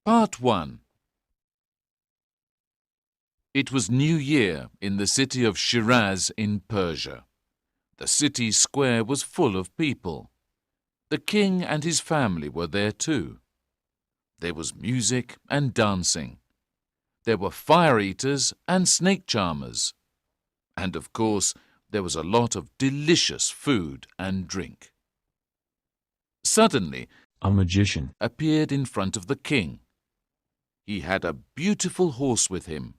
Part 1. It was New Year in the city of Shiraz in Persia. The city square was full of people. The king and his family were there too. There was music and dancing. There were fire-eaters and snake-charmers. And of course, there was a lot of delicious food and drink. Suddenly, A magician appeared in front of the king. He had a beautiful horse with him.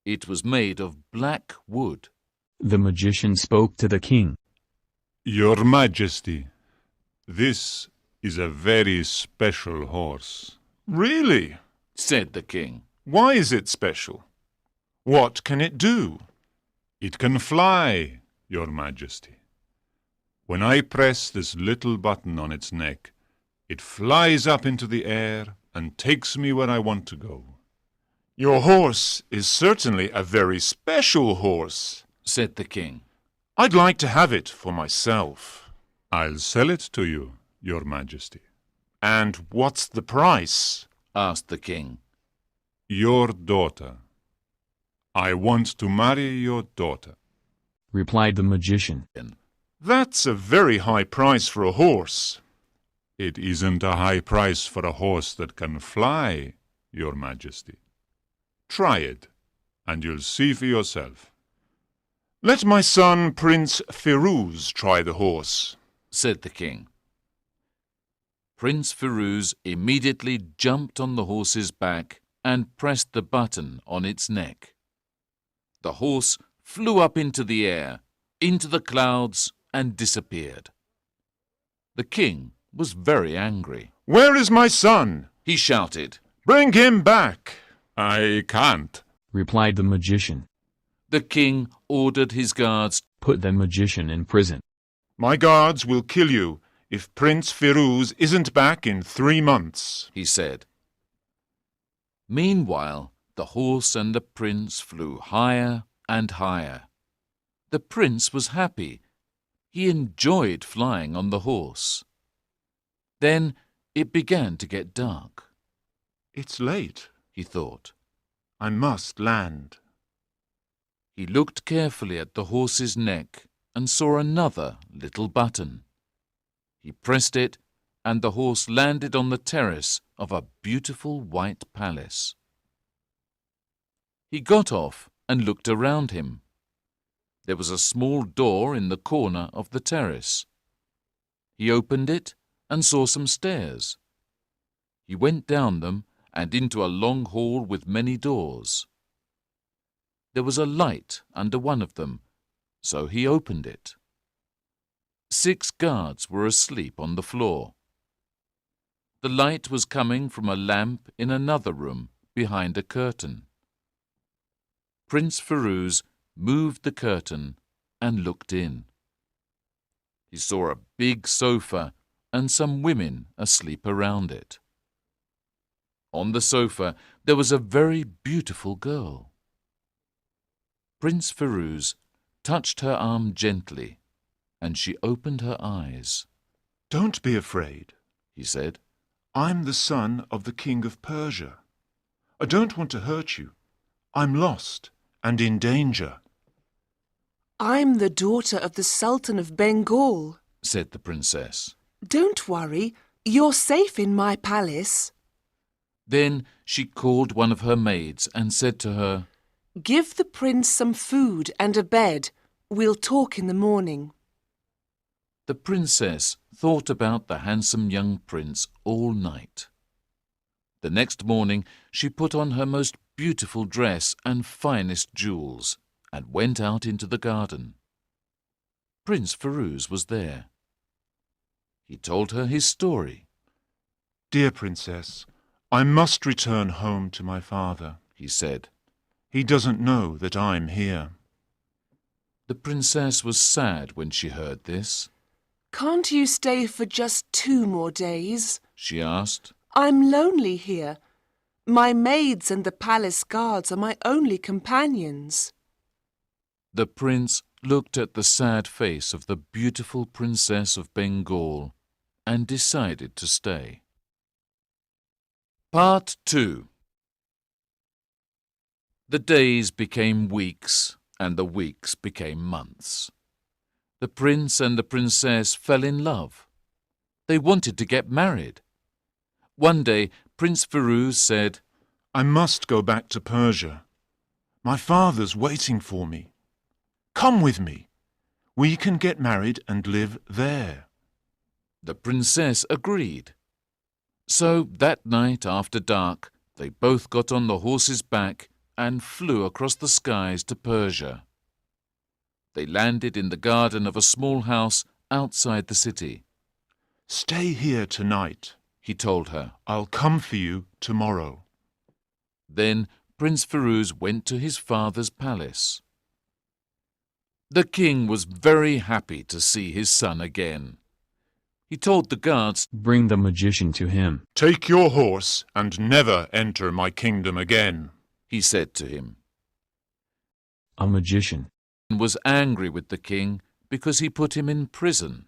It was made of black wood. The magician spoke to the king. Your Majesty, this is a very special horse. Really? Said the king. Why is it special? What can it do? It can fly, Your Majesty. When I press this little button on its neck, it flies up into the air and takes me where I want to go. Your horse is certainly a very special horse, Said the king. I'd like to have it for myself. I'll sell it to you, Your Majesty. And what's the price? Asked the king. Your daughter. I want to marry your daughter. Replied the magician. That's a very high price for a horse. It isn't a high price for a horse that can fly, Your Majesty. Try it, and you'll see for yourself. Let my son Prince Firuz try the horse, Said the king. Prince Firuz immediately jumped on the horse's back and pressed the button on its neck. The horse flew up into the air, into the clouds, and disappeared. The king was very angry. Where is my son? He shouted. Bring him back. I can't. Replied the magician. The king ordered his guards. Put the magician in prison. My guards will kill you if Prince Firuz isn't back in 3 months, He said. Meanwhile, the horse and the prince flew higher and higher. The prince was happy. He enjoyed flying on the horse. Then it began to get dark. It's late, He thought. I must land. He looked carefully at the horse's neck and saw another little button. He pressed it, and the horse landed on the terrace of a beautiful white palace. He got off and looked around him. There was a small door in the corner of the terrace. He opened it and saw some stairs. He went down them and into a long hall with many doors. There was a light under one of them, so he opened it. 6 guards were asleep on the floor. The light was coming from a lamp in another room behind a curtain. Prince Firuz moved the curtain and looked in. He saw a big sofa and some women asleep around it. On the sofa there was a very beautiful girl. Prince Firuz touched her arm gently, and she opened her eyes. Don't be afraid, He said. I'm the son of the king of Persia. I don't want to hurt you. I'm lost and in danger. I'm the daughter of the Sultan of Bengal. Said the princess. Don't worry, you're safe in my palace. Then she called one of her maids and said to her, Give the prince some food and a bed. We'll talk in the morning. The princess thought about the handsome young prince all night. The next morning she put on her most beautiful dress and finest jewels and went out into the garden. Prince Firuz was there. He told her his story. Dear princess, I must return home to my father, He said. He doesn't know that I'm here. The princess was sad when she heard this. Can't you stay for just 2 more days? She asked. I'm lonely here. My maids and the palace guards are my only companions. The prince looked at the sad face of the beautiful Princess of Bengal and decided to stay. Part 2. The days became weeks, and the weeks became months. The prince and the princess fell in love. They wanted to get married. One day, Prince Firuz said, I must go back to Persia. My father's waiting for me. Come with me. We can get married and live there. The princess agreed. So that night after dark, they both got on the horse's back and flew across the skies to Persia. They landed in the garden of a small house outside the city. Stay here tonight. He told her. I'll come for you tomorrow. Then Prince Firuz went to his father's palace. The king was very happy to see his son again. He told the guards, Bring the magician to him. Take your horse and never enter my kingdom again. he said to him. A magician. Was angry with the king because he put him in prison,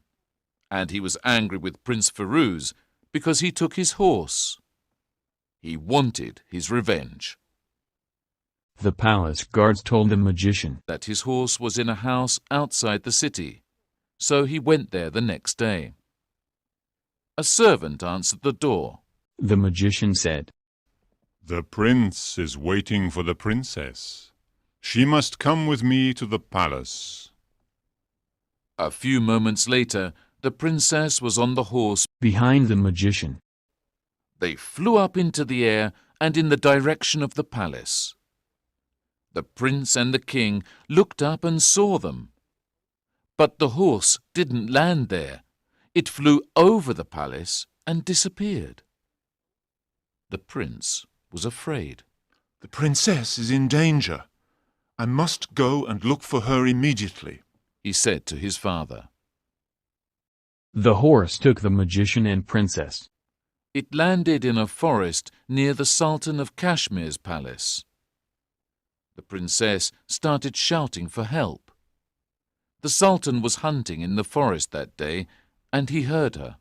and he was angry with Prince Firuz because he took his horse. He wanted his revenge. The palace guards told the magician That his horse was in a house outside the city, so he went there the next day. A servant answered the door. The magician said, The prince is waiting for the princess. She must come with me to the palace. A few moments later, the princess was on the horse. Behind the magician. They flew up into the air and in the direction of the palace. The prince and the king looked up and saw them. But the horse didn't land there. It flew over the palace and disappeared. The prince was afraid. The princess is in danger. I must go and look for her immediately, he said to his father. The horse took the magician and princess. It landed in a forest near the Sultan of Kashmir's palace. The princess started shouting for help. The Sultan was hunting in the forest that day, and he heard her.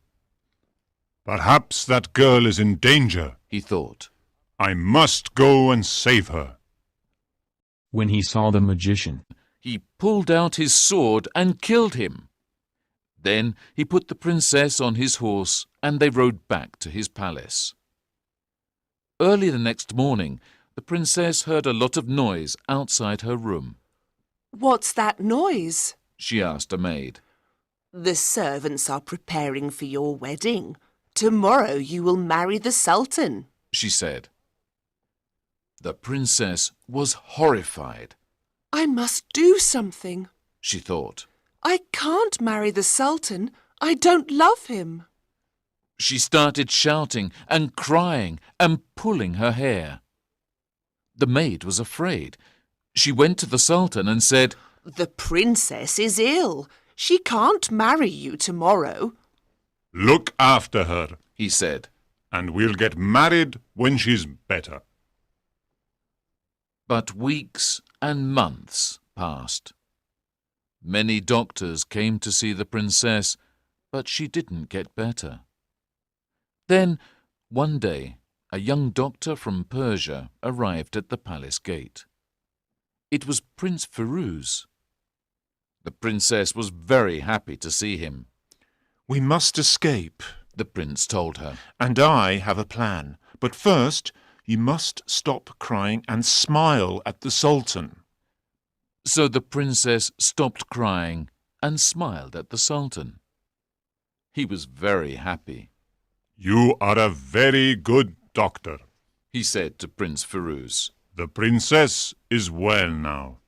Perhaps that girl is in danger, He thought. I must go and save her. When he saw the magician, He pulled out his sword and killed him. Then he put the princess on his horse, and they rode back to his palace. Early the next morning, the princess heard a lot of noise outside her room. What's that noise? She asked a maid. The servants are preparing for your wedding. Tomorrow you will marry the Sultan. She said. The princess was horrified. I must do something. She thought. I can't marry the Sultan. I don't love him. She started shouting and crying and pulling her hair. The maid was afraid. She went to the Sultan and said, The princess is ill. She can't marry you tomorrow. Look after her, he said. and we'll get married when she's better. But weeks and months passed. Many doctors came to see the princess, but she didn't get better. Then, one day, a young doctor from Persia arrived at the palace gate. It was Prince Firuz. The princess was very happy to see him. We must escape, The prince told her. and I have a plan. But first, you must stop crying and smile at the Sultan. So the princess stopped crying and smiled at the Sultan. He was very happy. You are a very good doctor. He said to Prince Firuz. The princess is well now.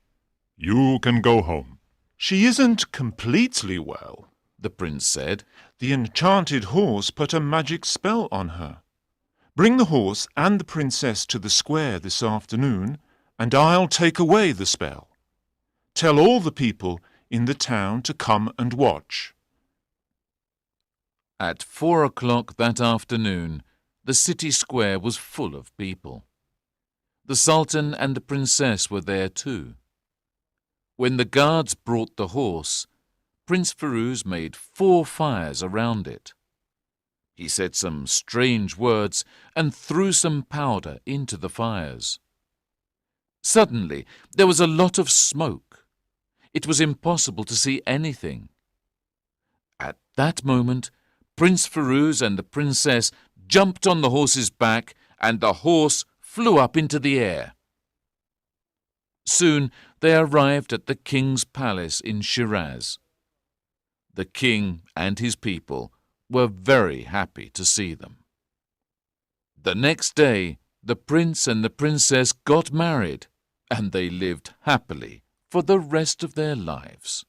You can go home. She isn't completely well. The prince said. The enchanted horse put a magic spell on her. Bring the horse and the princess to the square this afternoon, and I'll take away the spell. Tell all the people in the town to come and watch. At 4 o'clock that afternoon, the city square was full of people. The Sultan and the princess were there too. When the guards brought the horse, Prince Firuz made 4 fires around it. He said some strange words and threw some powder into the fires. Suddenly, there was a lot of smoke. It was impossible to see anything. At that moment, Prince Firouz and the princess jumped on the horse's back, and the horse flew up into the air. Soon they arrived at the king's palace in Shiraz. The king and his people were very happy to see them. The next day, the prince and the princess got married, and they lived happily for the rest of their lives.